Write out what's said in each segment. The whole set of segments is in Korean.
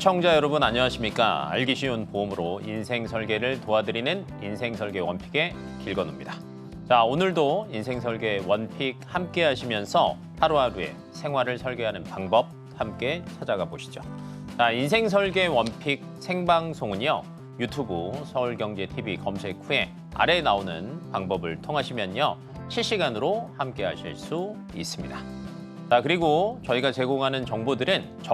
시청자 여러분 안녕하십니까? 알기 쉬운 보험으로 인생 설계를 도와드리는 인생 설계 원픽의 길건우입니다. 자, 오늘도 인생 설계 원픽 함께 하시면서 하루하루의 생활을 설계하는 방법 함께 찾아가 보시죠. 자, 인생 설계 원픽 생방송은요. 유튜브 서울경제TV 검색 후에 아래에 나오는 방법을 통하시면요. 실시간으로 함께 하실 수 있습니다. 자, 그리고 저희가 제공하는 정보들은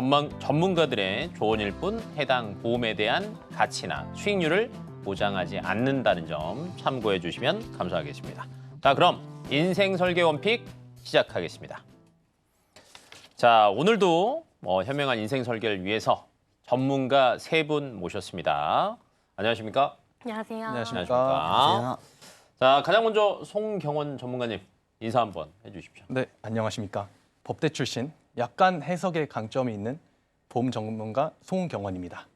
전문가들의 조언일 뿐 해당 보험에 대한 가치나 수익률을 보장하지 않는다는 점 참고해 주시면 감사하겠습니다. 자, 그럼 인생 설계 원픽 시작하겠습니다. 자, 오늘도 현명한 인생 설계를 위해서 전문가 세 분 모셨습니다. 안녕하십니까? 안녕하세요. 안녕하십니까? 자, 가장 먼저 송경원 전문가님 인사 한번 해주십시오. 네, 안녕하십니까. 법대 출신, 약간 해석에 강점이 있는 보험 전문가 송경원입니다.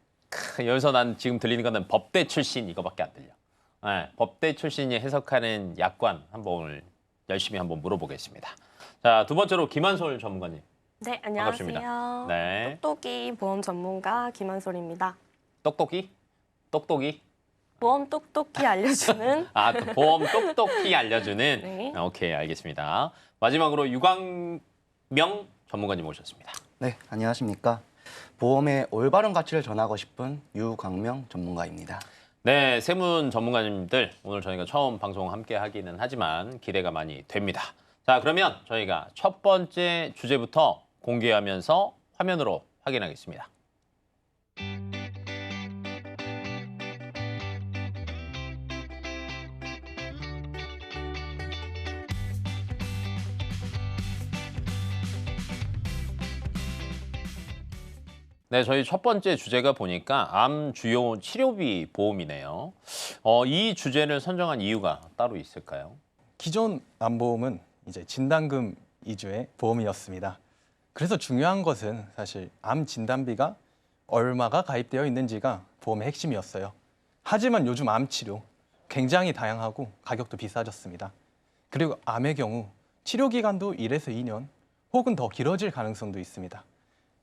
여기서 난 지금 들리는 거는 법대 출신 이거밖에 안 들려. 네, 법대 출신이 해석하는 약관 한번 열심히 한번 물어보겠습니다. 자, 두 번째로 김한솔 전문가님. 네, 안녕하세요. 반갑습니다. 네. 똑똑이 보험 전문가 김한솔입니다. 똑똑이? 똑똑이? 보험 똑똑히 알려주는 아, 또 보험 똑똑히 알려주는. 네. 오케이, 알겠습니다. 마지막으로 유광명 전문가님 모셨습니다. 네, 안녕하십니까. 보험의 올바른 가치를 전하고 싶은 유광명 전문가입니다. 네, 세 분 전문가님들 오늘 저희가 처음 방송 함께 하기는 하지만 기대가 많이 됩니다. 자, 그러면 저희가 첫 번째 주제부터 공개하면서 화면으로 확인하겠습니다. 네, 저희 첫 번째 주제가 보니까 암 주요 치료비 보험이네요. 이 주제를 선정한 이유가 따로 있을까요? 기존 암보험은 이제 진단금 위주의 보험이었습니다. 그래서 중요한 것은 사실 암 진단비가 얼마가 가입되어 있는지가 보험의 핵심이었어요. 하지만 요즘 암 치료 굉장히 다양하고 가격도 비싸졌습니다. 그리고 암의 경우 치료 기간도 1에서 2년 혹은 더 길어질 가능성도 있습니다.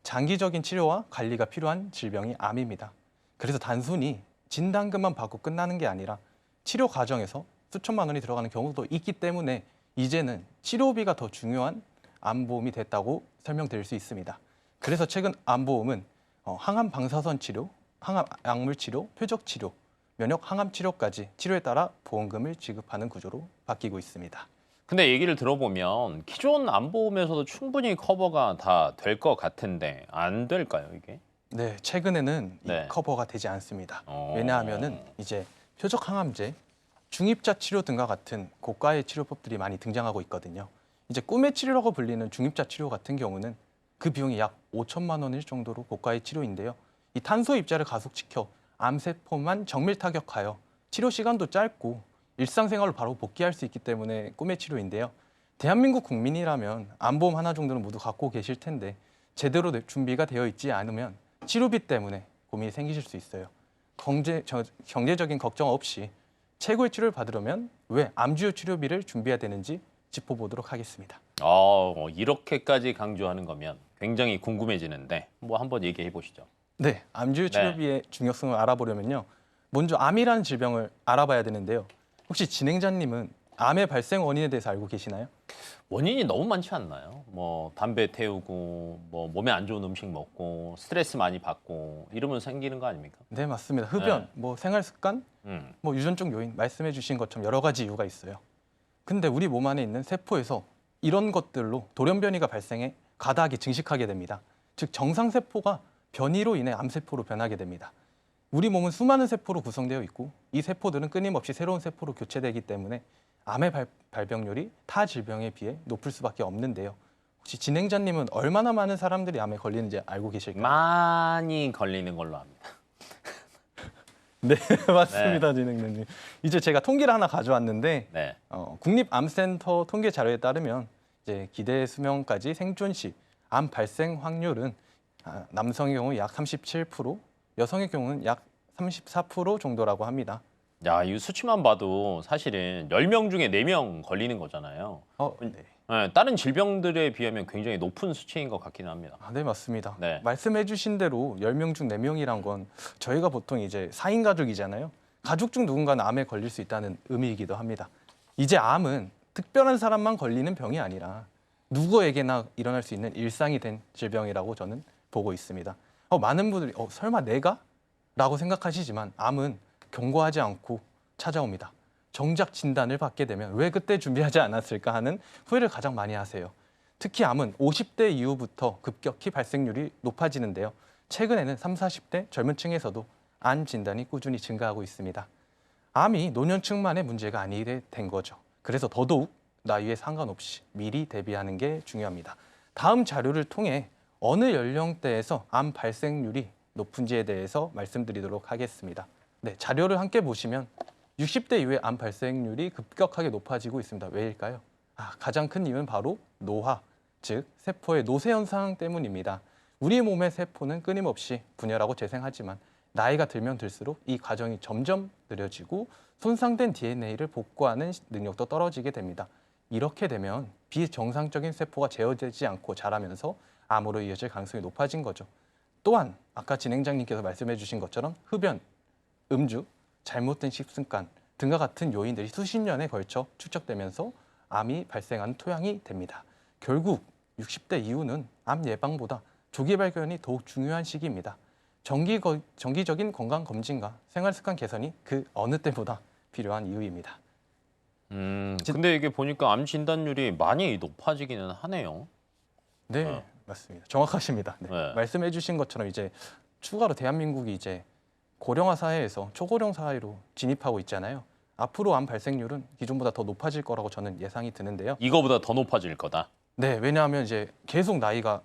장기적인 치료와 관리가 필요한 질병이 암입니다. 그래서 단순히 진단금만 받고 끝나는 게 아니라 치료 과정에서 수천만 원이 들어가는 경우도 있기 때문에 이제는 치료비가 더 중요한 암보험이 됐다고 설명드릴 수 있습니다. 그래서 최근 암보험은 항암 방사선 치료, 항암 약물 치료, 표적 치료, 면역 항암 치료까지 치료에 따라 보험금을 지급하는 구조로 바뀌고 있습니다. 근데 얘기를 들어보면 기존 암보험에서도 충분히 커버가 다 될 것 같은데 안 될까요, 이게? 네, 최근에는 네. 이 커버가 되지 않습니다. 왜냐하면은 이제 표적 항암제, 중입자 치료 등과 같은 고가의 치료법들이 많이 등장하고 있거든요. 이제 꿈의 치료라고 불리는 중입자 치료 같은 경우는 그 비용이 약 5천만 원일 정도로 고가의 치료인데요. 이 탄소 입자를 가속시켜 암세포만 정밀 타격하여 치료 시간도 짧고 일상생활로 바로 복귀할 수 있기 때문에 꿈의 치료인데요. 대한민국 국민이라면 암보험 하나 정도는 모두 갖고 계실 텐데 제대로 준비가 되어 있지 않으면 치료비 때문에 고민이 생기실 수 있어요. 경제적인 걱정 없이 최고의 치료를 받으려면 왜 암주요 치료비를 준비해야 되는지 짚어보도록 하겠습니다. 이렇게까지 강조하는 거면 굉장히 궁금해지는데 뭐 한번 얘기해 보시죠. 네, 암주요 치료비의 중요성을 알아보려면요. 먼저 암이라는 질병을 알아봐야 되는데요. 혹시 진행자님은 암의 발생 원인에 대해서 알고 계시나요? 원인이 너무 많지 않나요? 뭐 담배 태우고 뭐 몸에 안 좋은 음식 먹고 스트레스 많이 받고 이러면 생기는 거 아닙니까? 네, 맞습니다. 흡연, 네. 뭐 생활 습관, 뭐 유전적 요인 말씀해 주신 것처럼 여러 가지 이유가 있어요. 근데 우리 몸 안에 있는 세포에서 이런 것들로 돌연변이가 발생해 가다하게 증식하게 됩니다. 즉 정상 세포가 변이로 인해 암세포로 변하게 됩니다. 우리 몸은 수많은 세포로 구성되어 있고 이 세포들은 끊임없이 새로운 세포로 교체되기 때문에 암의 발병률이 타 질병에 비해 높을 수밖에 없는데요. 혹시 진행자님은 얼마나 많은 사람들이 암에 걸리는지 알고 계실까요? 많이 걸리는 걸로 압니다. 네, 맞습니다, 진행자님. 이제 제가 통계를 하나 가져왔는데 네. 국립암센터 통계 자료에 따르면 이제 기대 수명까지 생존 시 암 발생 확률은 남성의 경우 약 37%, 여성의 경우는 약 34% 정도라고 합니다. 야, 이 수치만 봐도 사실은 10명 중에 4명 걸리는 거잖아요. 네. 네, 다른 질병들에 비하면 굉장히 높은 수치인 것 같기는 합니다. 아, 네, 맞습니다. 네. 말씀해 주신 대로 10명 중 4명이란 건 저희가 보통 이제 4인 가족이잖아요. 가족 중 누군가는 암에 걸릴 수 있다는 의미이기도 합니다. 이제 암은 특별한 사람만 걸리는 병이 아니라 누구에게나 일어날 수 있는 일상이 된 질병이라고 저는 보고 있습니다. 많은 분들이 설마 내가? 라고 생각하시지만 암은 경고하지 않고 찾아옵니다. 정작 진단을 받게 되면 왜 그때 준비하지 않았을까 하는 후회를 가장 많이 하세요. 특히 암은 50대 이후부터 급격히 발생률이 높아지는데요. 최근에는 30, 40대 젊은 층에서도 암 진단이 꾸준히 증가하고 있습니다. 암이 노년층만의 문제가 아니게 된 거죠. 그래서 더더욱 나이에 상관없이 미리 대비하는 게 중요합니다. 다음 자료를 통해 어느 연령대에서 암 발생률이 높은지에 대해서 말씀드리도록 하겠습니다. 네, 자료를 함께 보시면 60대 이후에 암 발생률이 급격하게 높아지고 있습니다. 왜일까요? 가장 큰 이유는 바로 노화, 즉 세포의 노쇠 현상 때문입니다. 우리 몸의 세포는 끊임없이 분열하고 재생하지만 나이가 들면 들수록 이 과정이 점점 느려지고 손상된 DNA를 복구하는 능력도 떨어지게 됩니다. 이렇게 되면 비정상적인 세포가 제어되지 않고 자라면서 암으로 이어질 가능성이 높아진 거죠. 또한 아까 진행자님께서 말씀해 주신 것처럼 흡연, 음주, 잘못된 식습관 등과 같은 요인들이 수십 년에 걸쳐 축적되면서 암이 발생하는 토양이 됩니다. 결국 60대 이후는 암 예방보다 조기 발견이 더욱 중요한 시기입니다. 정기적인 건강검진과 생활습관 개선이 그 어느 때보다 필요한 이유입니다. 근데 이게 보니까 암 진단율이 많이 높아지기는 하네요. 네, 맞습니다. 정확하십니다. 네. 네. 말씀해 주신 것처럼 이제 추가로 대한민국이 이제 고령화 사회에서 초고령 사회로 진입하고 있잖아요. 앞으로 암 발생률은 기존보다 더 높아질 거라고 저는 예상이 드는데요. 이거보다 더 높아질 거다. 네, 왜냐하면 이제 계속 나이가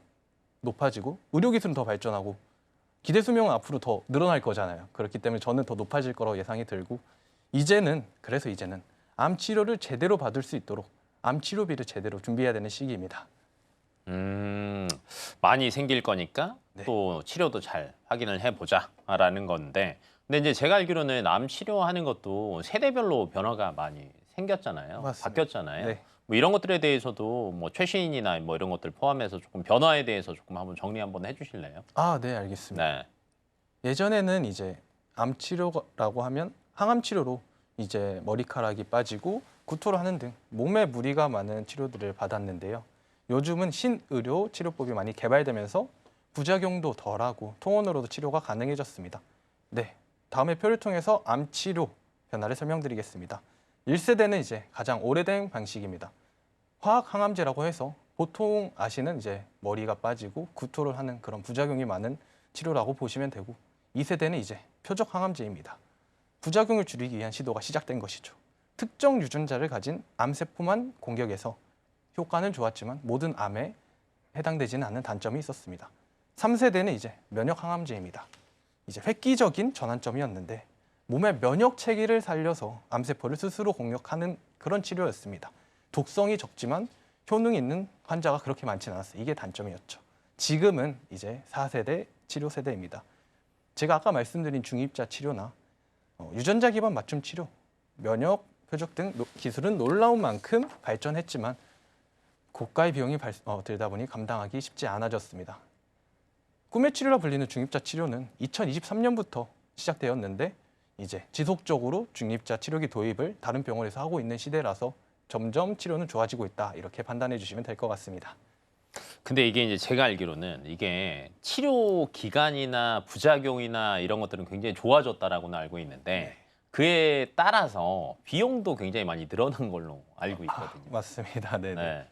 높아지고 의료기술은 더 발전하고 기대 수명은 앞으로 더 늘어날 거잖아요. 그렇기 때문에 저는 더 높아질 거라고 예상이 들고 이제는 암 치료를 제대로 받을 수 있도록 암 치료비를 제대로 준비해야 되는 시기입니다. 많이 생길 거니까 네. 또 치료도 잘 확인을 해보자라는 건데, 근데 이제 제가 알기로는 암 치료하는 것도 세대별로 변화가 많이 생겼잖아요. 맞습니다. 바뀌었잖아요. 네. 뭐 이런 것들에 대해서도 뭐 최신이나 뭐 이런 것들 포함해서 조금 변화에 대해서 조금 한번 정리 한번 해주실래요? 네, 알겠습니다. 네. 예전에는 이제 암 치료라고 하면 항암 치료로 이제 머리카락이 빠지고 구토를 하는 등 몸에 무리가 많은 치료들을 받았는데요. 요즘은 신의료 치료법이 많이 개발되면서 부작용도 덜하고 통원으로도 치료가 가능해졌습니다. 네, 다음에 표를 통해서 암 치료 변화를 설명드리겠습니다. 1세대는 이제 가장 오래된 방식입니다. 화학 항암제라고 해서 보통 아시는 이제 머리가 빠지고 구토를 하는 그런 부작용이 많은 치료라고 보시면 되고, 2세대는 이제 표적 항암제입니다. 부작용을 줄이기 위한 시도가 시작된 것이죠. 특정 유전자를 가진 암세포만 공격해서 효과는 좋았지만 모든 암에 해당되지는 않는 단점이 있었습니다. 3세대는 이제 면역 항암제입니다. 이제 획기적인 전환점이었는데 몸의 면역 체계를 살려서 암세포를 스스로 공격하는 그런 치료였습니다. 독성이 적지만 효능이 있는 환자가 그렇게 많지는 않았어요. 이게 단점이었죠. 지금은 이제 4세대 치료 세대입니다. 제가 아까 말씀드린 중입자 치료나 유전자 기반 맞춤 치료, 면역 표적 등 기술은 놀라운 만큼 발전했지만 고가의 비용이 들다 보니 감당하기 쉽지 않아졌습니다. 꿈의 치료라 불리는 중입자 치료는 2023년부터 시작되었는데 이제 지속적으로 중입자 치료기 도입을 다른 병원에서 하고 있는 시대라서 점점 치료는 좋아지고 있다, 이렇게 판단해 주시면 될 것 같습니다. 근데 이게 이제 제가 알기로는 이게 치료 기간이나 부작용이나 이런 것들은 굉장히 좋아졌다라고는 알고 있는데 그에 따라서 비용도 굉장히 많이 늘어난 걸로 알고 있거든요. 맞습니다. 네네. 네.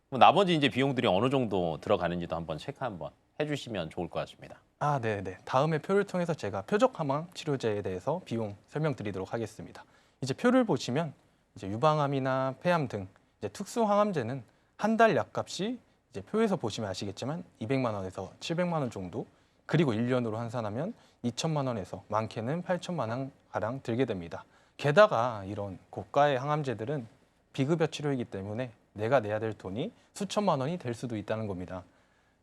뭐 나머지 이제 비용들이 어느 정도 들어가는지도 한번 체크 한번 해주시면 좋을 것 같습니다. 네네. 다음에 표를 통해서 제가 표적 항암 치료제에 대해서 비용 설명드리도록 하겠습니다. 이제 표를 보시면 이제 유방암이나 폐암 등 이제 특수 항암제는 한 달 약값이 이제 표에서 보시면 아시겠지만 200만 원에서 700만 원 정도, 그리고 1년으로 환산하면 2천만 원에서 많게는 8천만 원 가량 들게 됩니다. 게다가 이런 고가의 항암제들은 비급여 치료이기 때문에 내가 내야 될 돈이 수천만 원이 될 수도 있다는 겁니다.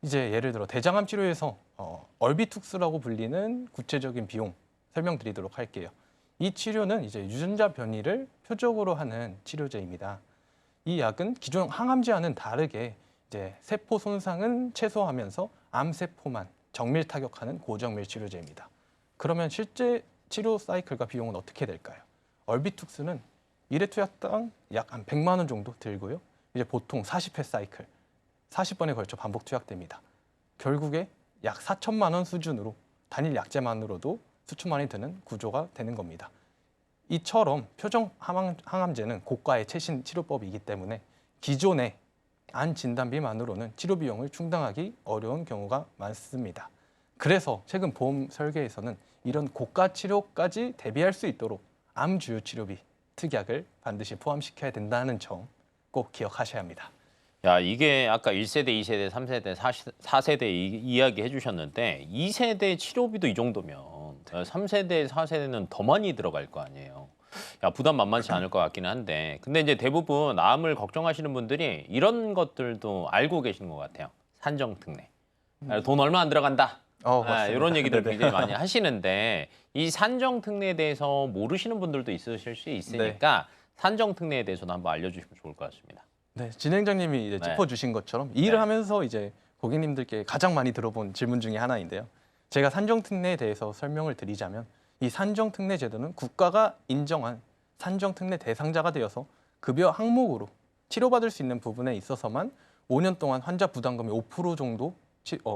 이제 예를 들어 대장암 치료에서 얼비툭스라고 불리는 구체적인 비용 설명드리도록 할게요. 이 치료는 이제 유전자 변이를 표적으로 하는 치료제입니다. 이 약은 기존 항암제와는 다르게 이제 세포 손상은 최소화하면서 암 세포만 정밀 타격하는 고정밀 치료제입니다. 그러면 실제 치료 사이클과 비용은 어떻게 될까요? 얼비투스는 1회 투약당 약 한 100만 원 정도 들고요. 이제 보통 40회 사이클, 40번에 걸쳐 반복 투약됩니다. 결국에 약 4천만 원 수준으로 단일 약제만으로도 수천만 원이 드는 구조가 되는 겁니다. 이처럼 표적 항암제는 고가의 최신 치료법이기 때문에 기존의 안 진단비만으로는 치료 비용을 충당하기 어려운 경우가 많습니다. 그래서 최근 보험 설계에서는 이런 고가 치료까지 대비할 수 있도록 암 주요 치료비 특약을 반드시 포함시켜야 된다는 점 꼭 기억하셔야 합니다. 야, 이게 아까 1세대, 2세대, 3세대, 4세대 이야기 해주셨는데 2세대 치료비도 이 정도면 3세대, 4세대는 더 많이 들어갈 거 아니에요. 야, 부담 만만치 않을 것 같기는 한데 근데 이제 대부분 암을 걱정하시는 분들이 이런 것들도 알고 계시는 것 같아요. 산정특례. 돈 얼마 안 들어간다. 맞습니다. 이런 얘기들 네네. 굉장히 많이 하시는데 이 산정특례에 대해서 모르시는 분들도 있으실 수 있으니까 산정특례에 대해서도 한번 알려주시면 좋을 것 같습니다. 네, 진행자님이 이제 네. 짚어주신 것처럼 일을 네. 하면서 이제 고객님들께 가장 많이 들어본 질문 중에 하나인데요. 제가 산정특례에 대해서 설명을 드리자면 이 산정특례 제도는 국가가 인정한 산정특례 대상자가 되어서 급여 항목으로 치료받을 수 있는 부분에 있어서만 5년 동안 환자 부담금의 5% 정도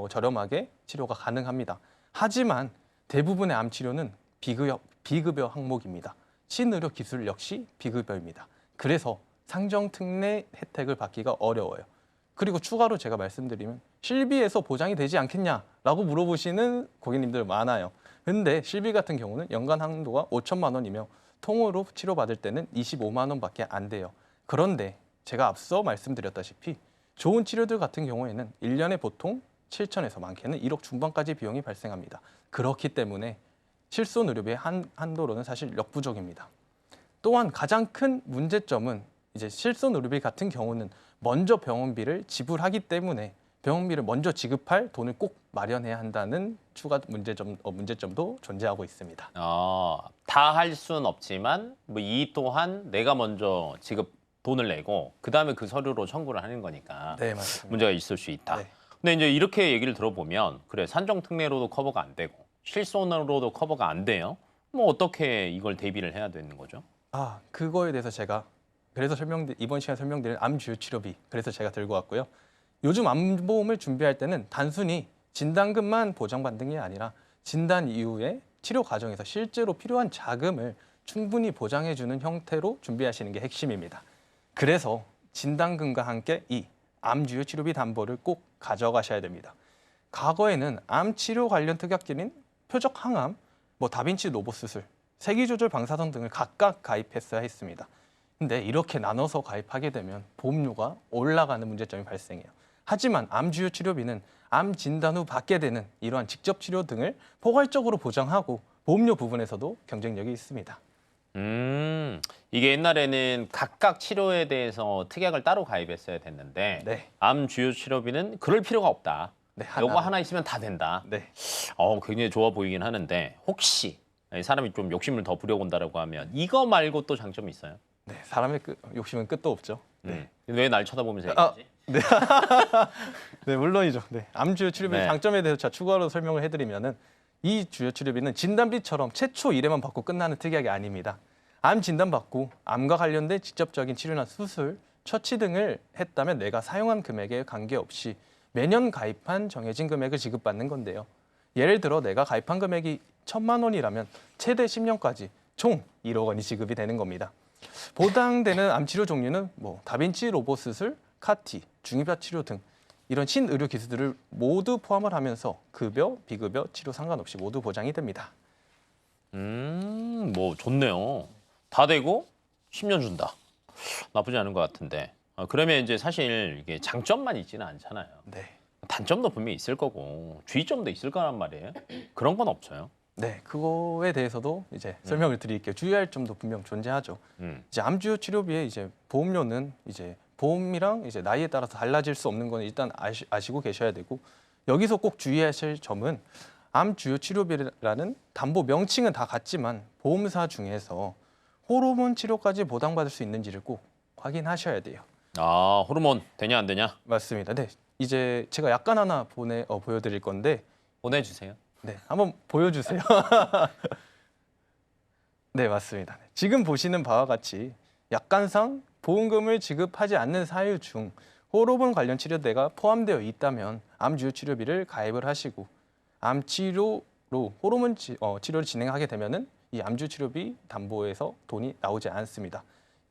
저렴하게 치료가 가능합니다. 하지만 대부분의 암 치료는 비급여 항목입니다. 신의료 기술 역시 비급여입니다. 그래서 상정특례 혜택을 받기가 어려워요. 그리고 추가로 제가 말씀드리면 실비에서 보장이 되지 않겠냐라고 물어보시는 고객님들 많아요. 근데 실비 같은 경우는 연간 한도가 5천만 원이며 통으로 치료받을 때는 25만 원밖에 안 돼요. 그런데 제가 앞서 말씀드렸다시피 좋은 치료들 같은 경우에는 1년에 보통 7천에서 많게는 1억 중반까지 비용이 발생합니다. 그렇기 때문에 실손 의료비의 한도로는 사실 역부족입니다. 또한 가장 큰 문제점은 이제 실손 의료비 같은 경우는 먼저 병원비를 지불하기 때문에 병원비를 먼저 지급할 돈을 꼭 마련해야 한다는 추가 문제점도 존재하고 있습니다. 다 할 수는 없지만 뭐 이 또한 내가 먼저 돈을 내고 그다음에 그 서류로 청구를 하는 거니까 네, 맞습니다. 문제가 있을 수 있다. 네. 근데 이제 이렇게 얘기를 들어보면 그래 산정특례로도 커버가 안 되고 실손으로도 커버가 안 돼요. 뭐 어떻게 이걸 대비를 해야 되는 거죠? 그거에 대해서 제가 그래서 이번 시간에 설명드린 암 주요 치료비 그래서 제가 들고 왔고요. 요즘 암보험을 준비할 때는 단순히 진단금만 보장받는 게 아니라 진단 이후에 치료 과정에서 실제로 필요한 자금을 충분히 보장해주는 형태로 준비하시는 게 핵심입니다. 그래서 진단금과 함께 이 암 주요 치료비 담보를 꼭 가져가셔야 됩니다. 과거에는 암 치료 관련 특약기는 표적 항암, 다빈치 로봇 수술, 세기조절 방사선 등을 각각 가입했어야 했습니다. 근데 이렇게 나눠서 가입하게 되면 보험료가 올라가는 문제점이 발생해요. 하지만 암 주요 치료비는 암 진단 후 받게 되는 이러한 직접 치료 등을 포괄적으로 보장하고 보험료 부분에서도 경쟁력이 있습니다. 이게 옛날에는 각각 치료에 대해서 특약을 따로 가입했어야 됐는데 네. 암 주요 치료비는 그럴 필요가 없다. 네, 요거 하나 있으면 다 된다. 네. 굉장히 좋아 보이긴 하는데 혹시 사람이 좀 욕심을 더 부려본다라고 하면 이거 말고 또 장점이 있어요? 네, 사람의 욕심은 끝도 없죠. 왜 날 쳐다보면서 얘기하지? 네, 물론이죠. 네, 암 주요 치료비 네. 장점에 대해서 추가로 설명을 해드리면은 이 주요 치료비는 진단비처럼 최초 1회만 받고 끝나는 특약이 아닙니다. 암 진단 받고 암과 관련된 직접적인 치료나 수술, 처치 등을 했다면 내가 사용한 금액에 관계없이 매년 가입한 정해진 금액을 지급받는 건데요. 예를 들어 내가 가입한 금액이 1,000만 원이라면 최대 10년까지 총 1억 원이 지급이 되는 겁니다. 보장되는 암 치료 종류는 다빈치 로봇 수술, 카티, 중입자 치료 등 이런 신의료 기술들을 모두 포함을 하면서 급여, 비급여, 치료 상관없이 모두 보장이 됩니다. 좋네요. 다 되고 10년 준다. 나쁘지 않은 것 같은데. 그러면 이제 사실 이게 장점만 있지는 않잖아요. 네. 단점도 분명히 있을 거고 주의점도 있을 거란 말이에요. 그런 건 없어요. 네, 그거에 대해서도 이제 설명을 드릴게요. 주의할 점도 분명 존재하죠. 이제 암 주요 치료비의 이제 보험료는 이제 보험이랑 이제 나이에 따라서 달라질 수 없는 건 일단 아시고 계셔야 되고 여기서 꼭 주의하실 점은 암 주요 치료비라는 담보 명칭은 다 같지만 보험사 중에서 호르몬 치료까지 보장받을 수 있는지를 꼭 확인하셔야 돼요. 아, 호르몬 되냐 안 되냐? 맞습니다. 네, 이제 제가 약관 하나 보여드릴 건데, 보내주세요. 네, 한번 보여주세요. 네, 맞습니다. 지금 보시는 바와 같이 약관상 보험금을 지급하지 않는 사유 중 호르몬 관련 치료대가 포함되어 있다면 암 주요 치료비를 가입을 하시고 암 치료로 호르몬 치료를 진행하게 되면은 이 암 주요 치료비 담보에서 돈이 나오지 않습니다.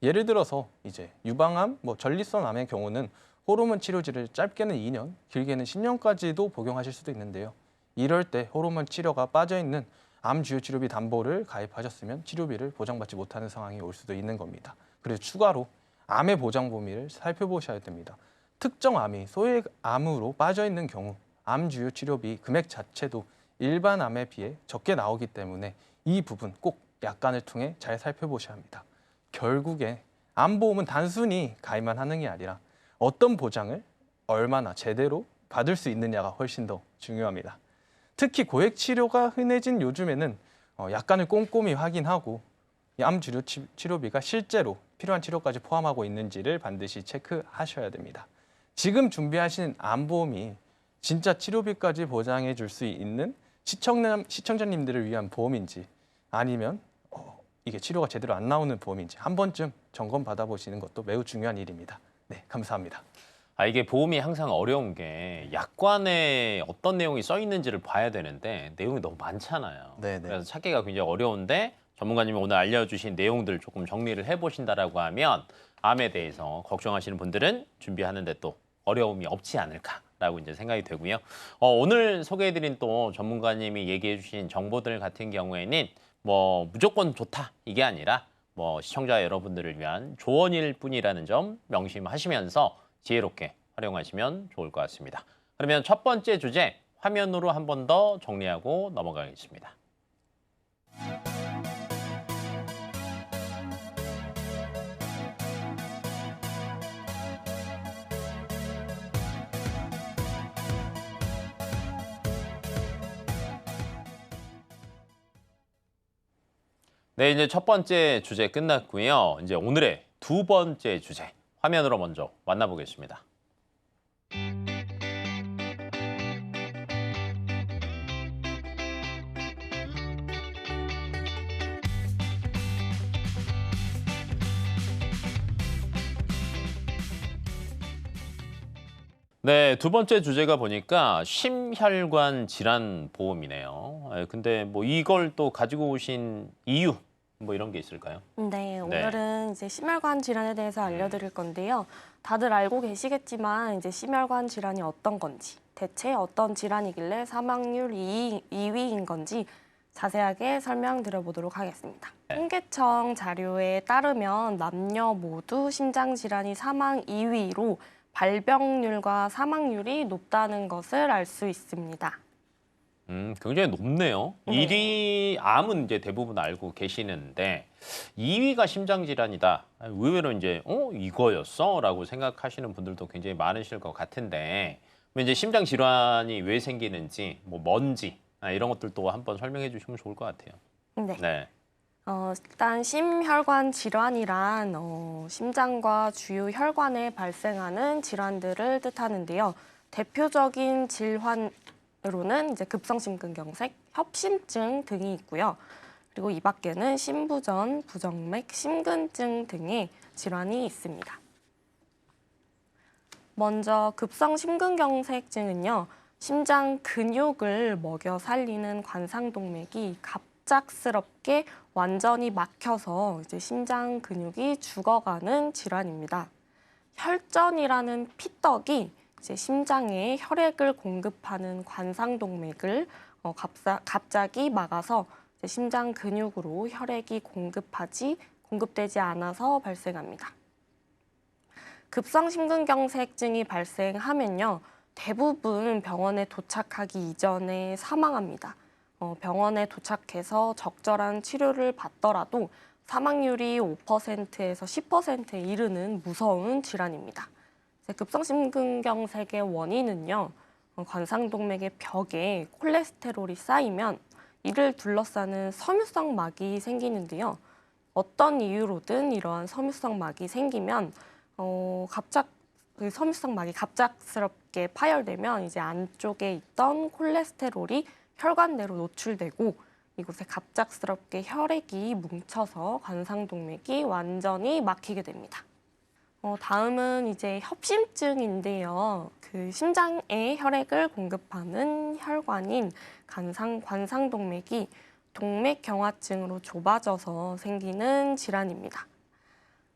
예를 들어서 이제 유방암, 전립선 암의 경우는 호르몬 치료제를 짧게는 2년, 길게는 10년까지도 복용하실 수도 있는데요. 이럴 때 호르몬 치료가 빠져 있는 암 주요 치료비 담보를 가입하셨으면 치료비를 보장받지 못하는 상황이 올 수도 있는 겁니다. 그래서 추가로 암의 보장 범위를 살펴보셔야 됩니다. 특정 암이 소액 암으로 빠져 있는 경우 암 주요 치료비 금액 자체도 일반 암에 비해 적게 나오기 때문에 이 부분 꼭 약관을 통해 잘 살펴보셔야 합니다. 결국에 암보험은 단순히 가입만 하는 게 아니라 어떤 보장을 얼마나 제대로 받을 수 있느냐가 훨씬 더 중요합니다. 특히 고액 치료가 흔해진 요즘에는 약관을 꼼꼼히 확인하고 암 주요 치료비가 실제로 필요한 치료까지 포함하고 있는지를 반드시 체크하셔야 됩니다. 지금 준비하신 암보험이 진짜 치료비까지 보장해 줄 수 있는 시청자님들을 위한 보험인지 아니면 이게 치료가 제대로 안 나오는 보험인지 한 번쯤 점검 받아보시는 것도 매우 중요한 일입니다. 네, 감사합니다. 아, 이게 보험이 항상 어려운 게 약관에 어떤 내용이 써 있는지를 봐야 되는데 내용이 너무 많잖아요. 네네. 그래서 찾기가 굉장히 어려운데 전문가님이 오늘 알려주신 내용들 조금 정리를 해보신다라고 하면 암에 대해서 걱정하시는 분들은 준비하는데 또 어려움이 없지 않을까라고 이제 생각이 되고요. 오늘 소개해드린 또 전문가님이 얘기해주신 정보들 같은 경우에는 무조건 좋다 이게 아니라 시청자 여러분들을 위한 조언일 뿐이라는 점 명심하시면서 지혜롭게 활용하시면 좋을 것 같습니다. 그러면 첫 번째 주제 화면으로 한 번 더 정리하고 넘어가겠습니다. 네, 이제 첫 번째 주제 끝났고요. 이제 오늘의 두 번째 주제 화면으로 먼저 만나보겠습니다. 네, 두 번째 주제가 보니까 심혈관 질환 보험이네요. 근데 이걸 또 가지고 오신 이유 이런 게 있을까요? 네, 오늘은 이제 심혈관 질환에 대해서 알려드릴 건데요. 다들 알고 계시겠지만 이제 심혈관 질환이 어떤 건지, 대체 어떤 질환이길래 사망률 2위인 건지 자세하게 설명드려보도록 하겠습니다. 통계청 자료에 따르면 남녀 모두 심장 질환이 사망 2위로 발병률과 사망률이 높다는 것을 알 수 있습니다. 굉장히 높네요. 네. 1위 암은 이제 대부분 알고 계시는데 2위가 심장 질환이다. 의외로 이제 이거였어라고 생각하시는 분들도 굉장히 많으실 것 같은데 이제 심장 질환이 왜 생기는지 뭔지 이런 것들도 한번 설명해 주시면 좋을 것 같아요. 네. 네. 일단 심혈관 질환이란 심장과 주요 혈관에 발생하는 질환들을 뜻하는데요. 대표적인 질환으로는 이제 급성심근경색, 협심증 등이 있고요. 그리고 이 밖에는 심부전, 부정맥, 심근증 등의 질환이 있습니다. 먼저 급성심근경색증은요. 심장 근육을 먹여 살리는 관상동맥이 갑작스럽게 완전히 막혀서 이제 심장 근육이 죽어가는 질환입니다. 혈전이라는 피떡이 이제 심장에 혈액을 공급하는 관상동맥을 갑자기 막아서 이제 심장 근육으로 혈액이 공급되지 않아서 발생합니다. 급성심근경색증이 발생하면요. 대부분 병원에 도착하기 이전에 사망합니다. 병원에 도착해서 적절한 치료를 받더라도 사망률이 5%에서 10%에 이르는 무서운 질환입니다. 급성심근경색의 원인은요. 관상동맥의 벽에 콜레스테롤이 쌓이면 이를 둘러싸는 섬유성 막이 생기는데요. 어떤 이유로든 이러한 섬유성 막이 생기면 그 섬유성 막이 갑작스럽게 파열되면 이제 안쪽에 있던 콜레스테롤이 혈관 내로 노출되고 이곳에 갑작스럽게 혈액이 뭉쳐서 관상동맥이 완전히 막히게 됩니다. 다음은 이제 협심증인데요. 그 심장에 혈액을 공급하는 혈관인 관상동맥이 동맥경화증으로 좁아져서 생기는 질환입니다.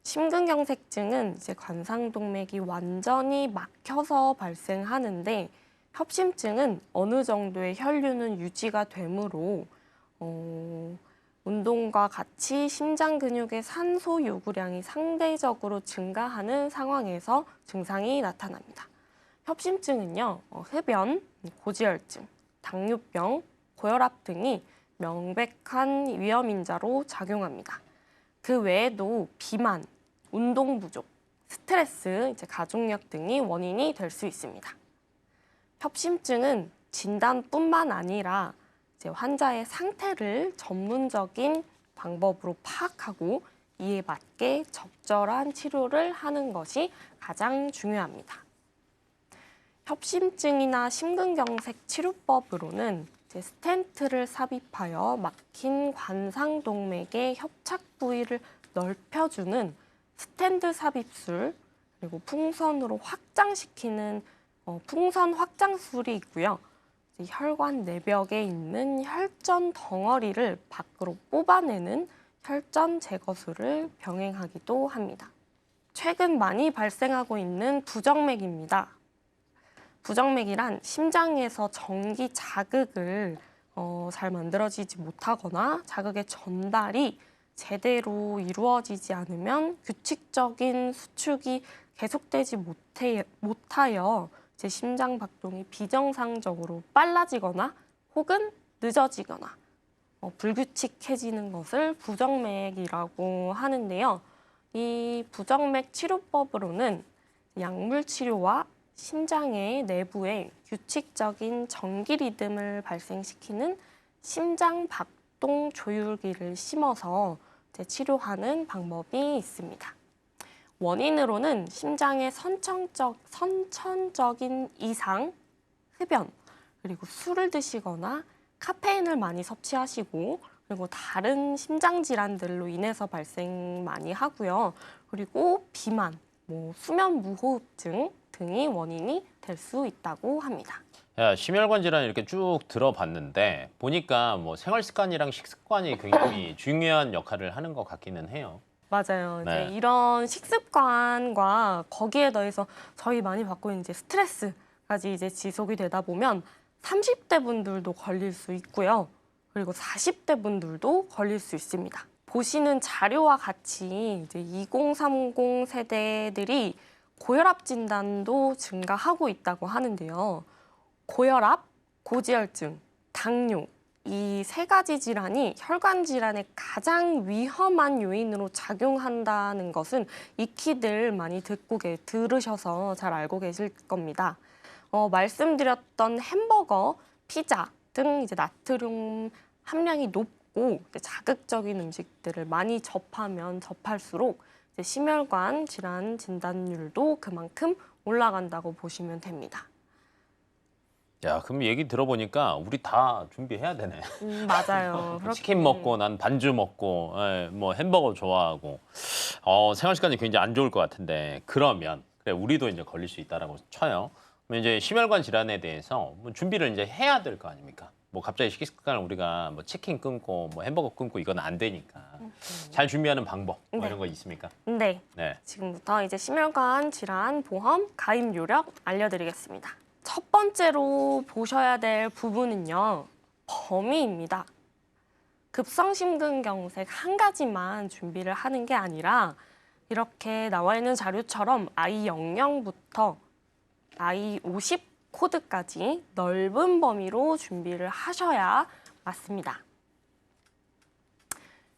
심근경색증은 이제 관상동맥이 완전히 막혀서 발생하는데 협심증은 어느 정도의 혈류는 유지가 되므로 운동과 같이 심장 근육의 산소 요구량이 상대적으로 증가하는 상황에서 증상이 나타납니다. 협심증은요, 흡연, 고지혈증, 당뇨병, 고혈압 등이 명백한 위험인자로 작용합니다. 그 외에도 비만, 운동 부족, 스트레스, 가족력 등이 원인이 될 수 있습니다. 협심증은 진단뿐만 아니라 환자의 상태를 전문적인 방법으로 파악하고 이에 맞게 적절한 치료를 하는 것이 가장 중요합니다. 협심증이나 심근경색 치료법으로는 스텐트를 삽입하여 막힌 관상동맥의 협착 부위를 넓혀주는 스텐트 삽입술, 그리고 풍선으로 확장시키는 풍선 확장술이 있고요. 혈관 내벽에 있는 혈전 덩어리를 밖으로 뽑아내는 혈전 제거술을 병행하기도 합니다. 최근 많이 발생하고 있는 부정맥입니다. 부정맥이란 심장에서 전기 자극을 잘 만들어지지 못하거나 자극의 전달이 제대로 이루어지지 않으면 규칙적인 수축이 계속되지 못하여 심장 박동이 비정상적으로 빨라지거나 혹은 늦어지거나 불규칙해지는 것을 부정맥이라고 하는데요. 이 부정맥 치료법으로는 약물 치료와 심장의 내부에 규칙적인 전기 리듬을 발생시키는 심장 박동 조율기를 심어서 치료하는 방법이 있습니다. 원인으로는 심장의 선천적인 이상, 흡연, 그리고 술을 드시거나 카페인을 많이 섭취하시고 그리고 다른 심장 질환들로 인해서 발생 많이 하고요. 그리고 비만, 수면 무호흡증 등이 원인이 될 수 있다고 합니다. 야, 심혈관 질환 이렇게 쭉 들어봤는데 보니까 생활 습관이랑 식습관이 굉장히 중요한 역할을 하는 것 같기는 해요. 맞아요. 네. 이제 이런 식습관과 거기에 더해서 저희 많이 받고 있는 스트레스까지 지속이 되다 보면 30대 분들도 걸릴 수 있고요. 그리고 40대 분들도 걸릴 수 있습니다. 보시는 자료와 같이 2030 세대들이 고혈압 진단도 증가하고 있다고 하는데요. 고혈압, 고지혈증, 당뇨 이 세 가지 질환이 혈관 질환의 가장 위험한 요인으로 작용한다는 것은 익히들 많이 들으셔서 잘 알고 계실 겁니다. 말씀드렸던 햄버거, 피자 등 나트륨 함량이 높고 자극적인 음식들을 많이 접하면 접할수록 심혈관 질환 진단율도 그만큼 올라간다고 보시면 됩니다. 야, 그럼 얘기 들어보니까 우리 다 준비해야 되네. 맞아요. 치킨 먹고 난 반주 먹고 햄버거 좋아하고 생활 습관이 굉장히 안 좋을 것 같은데 그러면 그래 우리도 이제 걸릴 수 있다라고 쳐요. 그럼 이제 심혈관 질환에 대해서 준비를 이제 해야 될 거 아닙니까? 갑자기 식습관을 우리가 치킨 끊고 햄버거 끊고 이건 안 되니까 잘 준비하는 방법 이런 거 있습니까? 네. 네. 지금부터 심혈관 질환 보험 가입 요령 알려드리겠습니다. 첫 번째로 보셔야 될 부분은요. 범위입니다. 급성심근경색 한 가지만 준비를 하는 게 아니라 이렇게 나와 있는 자료처럼 I00부터 I50 코드까지 넓은 범위로 준비를 하셔야 맞습니다.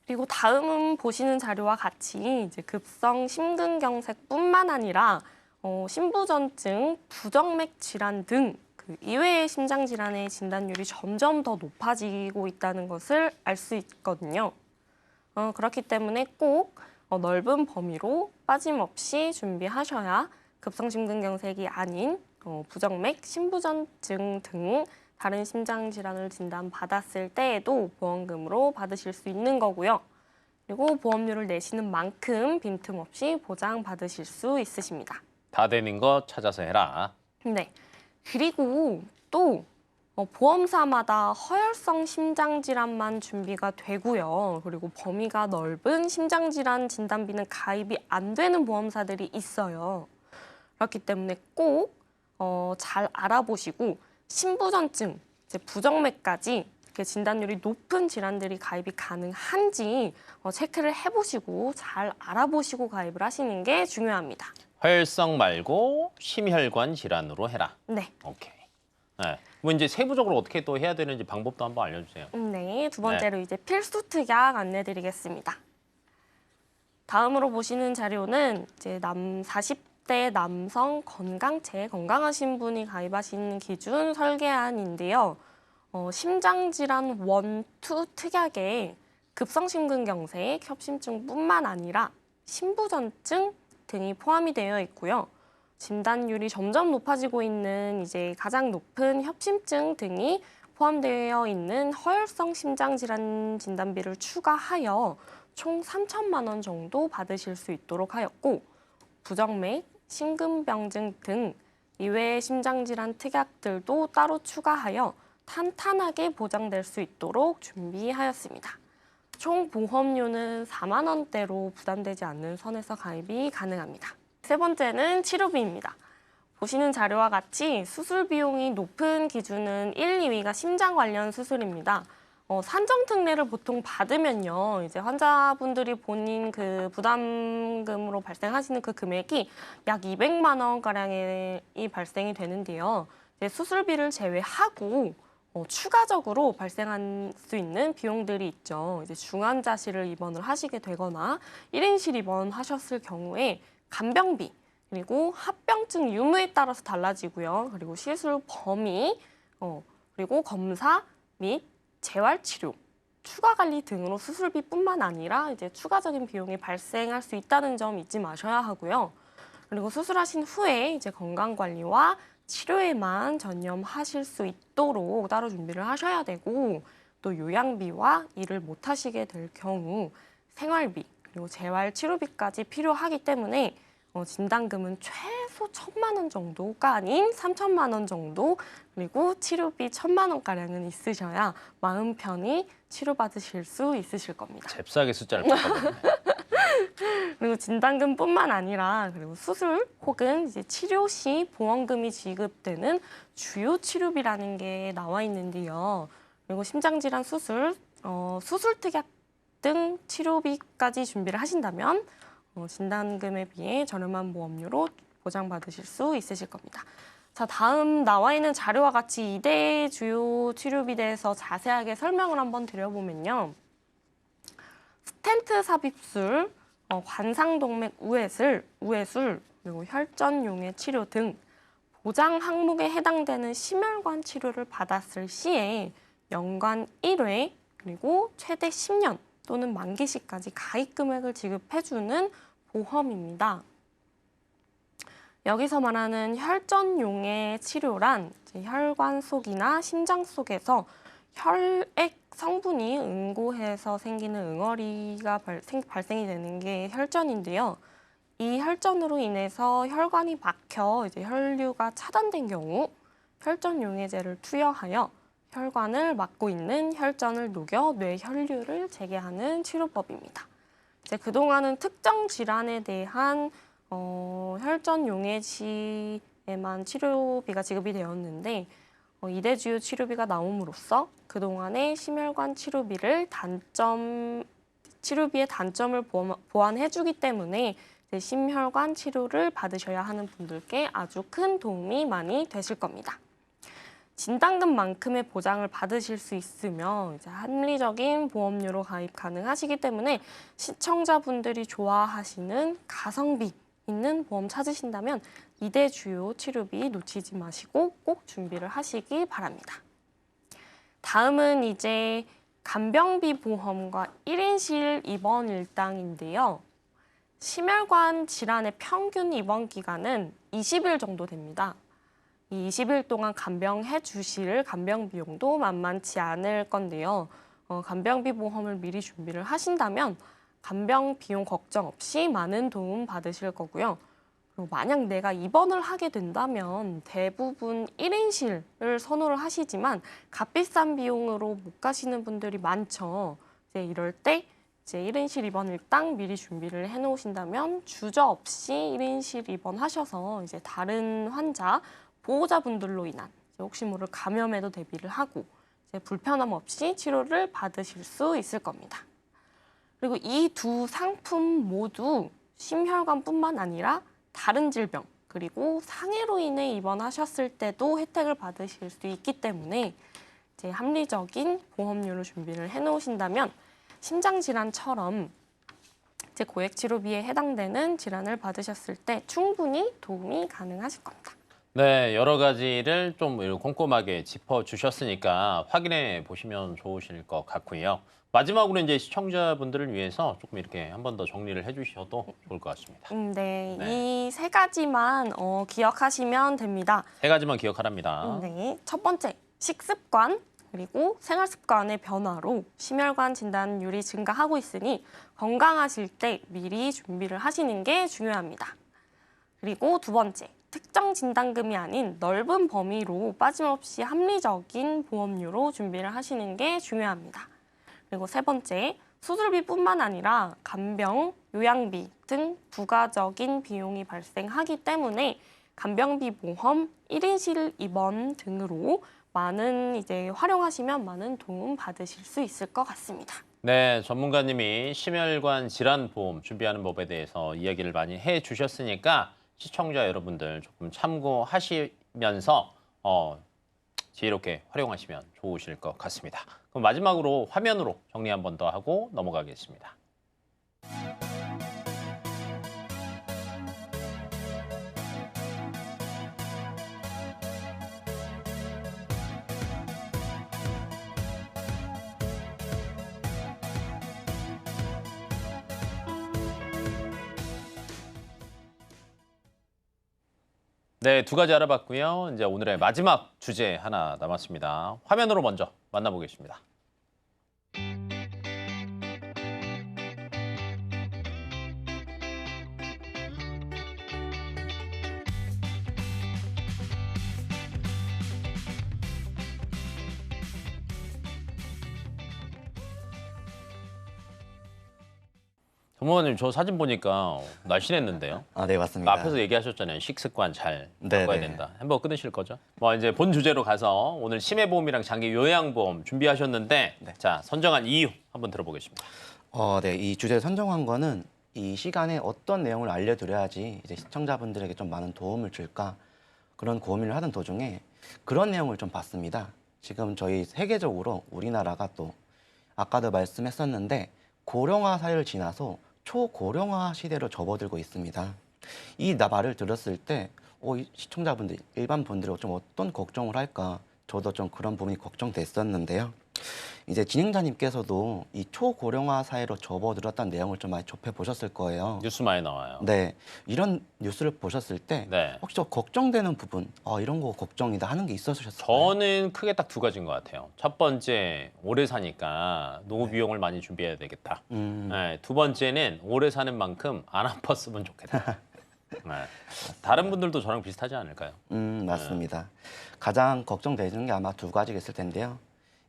그리고 다음 보시는 자료와 같이 급성 심근경색뿐만 아니라 신부전증, 부정맥 질환 등 그 그 이외의 심장 질환의 진단율이 점점 더 높아지고 있다는 것을 알 수 있거든요. 그렇기 때문에 꼭 넓은 범위로 빠짐없이 준비하셔야 급성심근경색이 아닌 부정맥, 심부전증 등 다른 심장 질환을 진단받았을 때에도 보험금으로 받으실 수 있는 거고요. 그리고 보험료를 내시는 만큼 빈틈없이 보장받으실 수 있으십니다. 다 되는 거 찾아서 해라. 네. 그리고 또 보험사마다 허혈성 심장질환만 준비가 되고요. 그리고 범위가 넓은 심장질환 진단비는 가입이 안 되는 보험사들이 있어요. 그렇기 때문에 꼭 잘 알아보시고 심부전증, 이제 부정맥까지 이렇게 진단율이 높은 질환들이 가입이 가능한지 체크를 해보시고 잘 알아보시고 가입을 하시는 게 중요합니다. 허혈성 말고 심혈관 질환으로 해라. 네. 오케이. 네. 뭐 이제 세부적으로 어떻게 또 해야 되는지 방법도 한번 알려주세요. 네, 두 번째로 이제 필수 특약 안내드리겠습니다. 다음으로 보시는 자료는 이제 40대 남성 건강체 건강하신 분이 가입하시는 기준 설계안인데요. 심장질환 1, 2 특약에 급성심근경색, 협심증뿐만 아니라 심부전증 등이 포함이 되어 있고요. 진단율이 점점 높아지고 있는 이제 가장 높은 협심증 등이 포함되어 있는 허혈성 심장질환 진단비를 추가하여 총 3천만 원 정도 받으실 수 있도록 하였고 부정맥, 심근병증 등 이외의 심장질환 특약들도 따로 추가하여 탄탄하게 보장될 수 있도록 준비하였습니다. 총 보험료는 4만 원대로 부담되지 않는 선에서 가입이 가능합니다. 세 번째는 치료비입니다. 보시는 자료와 같이 수술 비용이 높은 기준은 1, 2위가 심장 관련 수술입니다. 산정 특례를 보통 받으면요, 이제 환자분들이 본인 그 부담금으로 발생하시는 그 금액이 약 200만 원 가량이 발생이 되는데요. 이제 수술비를 제외하고 추가적으로 발생할 수 있는 비용들이 있죠. 이제 중환자실을 입원을 하시게 되거나 1인실 입원하셨을 경우에 간병비, 그리고 합병증 유무에 따라서 달라지고요. 그리고 시술 범위, 그리고 검사 및 재활치료, 추가 관리 등으로 수술비뿐만 아니라 이제 추가적인 비용이 발생할 수 있다는 점 잊지 마셔야 하고요. 그리고 수술하신 후에 이제 건강 관리와 치료에만 전념하실 수 있도록 따로 준비를 하셔야 되고 또 요양비와 일을 못 하시게 될 경우 생활비 그리고 재활치료비까지 필요하기 때문에 진단금은 최소 1,000만 원 정도가 아닌 3천만 원 정도 그리고 치료비 1,000만 원가량은 있으셔야 마음 편히 치료받으실 수 있으실 겁니다. 잽싸게 숫자를 바꿔버리네. 그리고 진단금뿐만 아니라 그리고 수술 혹은 이제 치료 시 보험금이 지급되는 주요 치료비라는 게 나와 있는데요. 그리고 심장질환 수술, 수술 특약 등 치료비까지 준비를 하신다면 진단금에 비해 저렴한 보험료로 보장받으실 수 있으실 겁니다. 자, 다음 나와 있는 자료와 같이 2대 주요 치료비에 대해서 자세하게 설명을 한번 드려보면요. 스텐트 삽입술, 관상동맥 우회술, 그리고 혈전용해 치료 등 보장 항목에 해당되는 심혈관 치료를 받았을 시에 연간 1회 그리고 최대 10년 또는 만기시까지 가입 금액을 지급해주는 보험입니다. 여기서 말하는 혈전용해 치료란 혈관 속이나 심장 속에서 혈액 성분이 응고해서 생기는 응어리가 발생이 되는 게 혈전인데요. 이 혈전으로 인해서 혈관이 막혀 이제 혈류가 차단된 경우 혈전용해제를 투여하여 혈관을 막고 있는 혈전을 녹여 뇌 혈류를 재개하는 치료법입니다. 이제 그동안은 특정 질환에 대한 혈전용해제에만 치료비가 지급이 되었는데 이대 주요 치료비가 나옴으로써 그동안의 심혈관 치료비의 단점을 보완해주기 때문에 이제 심혈관 치료를 받으셔야 하는 분들께 아주 큰 도움이 많이 되실 겁니다. 진단금만큼의 보장을 받으실 수 있으며 이제 합리적인 보험료로 가입 가능하시기 때문에 시청자분들이 좋아하시는 가성비 있는 보험 찾으신다면 2대 주요 치료비 놓치지 마시고 꼭 준비를 하시기 바랍니다. 다음은 이제 간병비 보험과 1인실 입원 일당인데요. 심혈관 질환의 평균 입원 기간은 20일 정도 됩니다. 이 20일 동안 간병해 주실 간병 비용도 만만치 않을 건데요. 간병비 보험을 미리 준비를 하신다면 간병 비용 걱정 없이 많은 도움 받으실 거고요. 그리고 만약 내가 입원을 하게 된다면 대부분 1인실을 선호를 하시지만 값비싼 비용으로 못 가시는 분들이 많죠. 이제 이럴 때 이제 1인실 입원 일당 미리 준비를 해놓으신다면 주저없이 1인실 입원하셔서 이제 다른 환자, 보호자분들로 인한 혹시 모를 감염에도 대비를 하고 이제 불편함 없이 치료를 받으실 수 있을 겁니다. 그리고 이 두 상품 모두 심혈관뿐만 아니라 다른 질병 그리고 상해로 인해 입원하셨을 때도 혜택을 받으실 수 있기 때문에 이제 합리적인 보험료로 준비를 해놓으신다면 심장 질환처럼 이제 고액 치료비에 해당되는 질환을 받으셨을 때 충분히 도움이 가능하실 겁니다. 네, 여러 가지를 좀 꼼꼼하게 짚어주셨으니까 확인해 보시면 좋으실 것 같고요. 마지막으로 이제 시청자분들을 위해서 조금 이렇게 한 번 더 정리를 해주셔도 좋을 것 같습니다. 네, 네. 이 세 가지만 기억하시면 됩니다. 세 가지만 기억하랍니다. 네, 첫 번째 식습관 그리고 생활 습관의 변화로 심혈관 진단율이 증가하고 있으니 건강하실 때 미리 준비를 하시는 게 중요합니다. 그리고 두 번째 특정 진단금이 아닌 넓은 범위로 빠짐없이 합리적인 보험료로 준비를 하시는 게 중요합니다. 그리고 세 번째, 수술비뿐만 아니라 간병, 요양비 등 부가적인 비용이 발생하기 때문에 간병비 보험, 1인실 입원 등으로 많은 이제 활용하시면 많은 도움 받으실 수 있을 것 같습니다. 네, 전문가님이 심혈관 질환 보험 준비하는 법에 대해서 이야기를 많이 해주셨으니까 시청자 여러분들 조금 참고하시면서 지혜롭게 활용하시면 좋으실 것 같습니다. 그럼 마지막으로 화면으로 정리 한 번 더 하고 넘어가겠습니다. 네, 두 가지 알아봤고요. 이제 오늘의 마지막 주제 하나 남았습니다. 화면으로 먼저 만나보겠습니다. 전문가님, 저 사진 보니까 날씬했는데요. 아, 네, 맞습니다. 앞에서 얘기하셨잖아요. 식습관 잘 네, 바꿔야 네. 된다. 햄버거 끊으실 거죠? 뭐 이제 본 주제로 가서 오늘 치매보험이랑 장기 요양보험 준비하셨는데 네. 자, 선정한 이유 한번 들어보겠습니다. 네, 이 주제 선정한 거는 이 시간에 어떤 내용을 알려드려야지 이제 시청자분들에게 좀 많은 도움을 줄까 그런 고민을 하던 도중에 그런 내용을 좀 봤습니다. 지금 저희 세계적으로 우리나라가 또 아까도 말씀했었는데 고령화 사회를 지나서 초고령화 시대로 접어들고 있습니다. 이 말을 들었을 때 이 시청자분들, 일반 분들이 좀 어떤 걱정을 할까 저도 좀 그런 부분이 걱정됐었는데요. 이제 진행자님께서도 이 초고령화 사회로 접어들었다는 내용을 좀 많이 접해보셨을 거예요. 뉴스 많이 나와요. 네, 이런 뉴스를 보셨을 때 네. 혹시 저 걱정되는 부분, 이런 거 걱정이다 하는 게 있으셨어요? 저는 크게 딱 두 가지인 것 같아요. 첫 번째, 오래 사니까 노후 비용을 많이 준비해야 되겠다. 네, 두 번째는 오래 사는 만큼 안 아팠으면 좋겠다. 네. 다른 분들도 저랑 비슷하지 않을까요? 맞습니다. 가장 걱정되는 게 아마 두 가지가 있을 텐데요.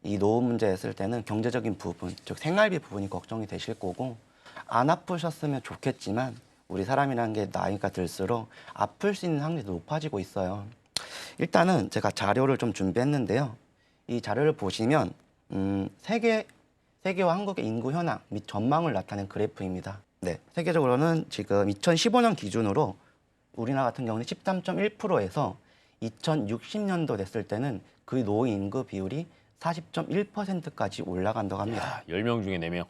이 노후 문제 있을 때는 경제적인 부분, 즉 생활비 부분이 걱정이 되실 거고 안 아프셨으면 좋겠지만 우리 사람이라는 게 나이가 들수록 아플 수 있는 확률이 높아지고 있어요. 일단은 제가 자료를 좀 준비했는데요. 이 자료를 보시면 세계와 한국의 인구 현황 및 전망을 나타낸 그래프입니다. 네, 세계적으로는 지금 2015년 기준으로 우리나라 같은 경우는 13.1%에서 2060년도 됐을 때는 그 노후 인구 비율이 40.1%까지 올라간다고 합니다. 10명 중에 4명.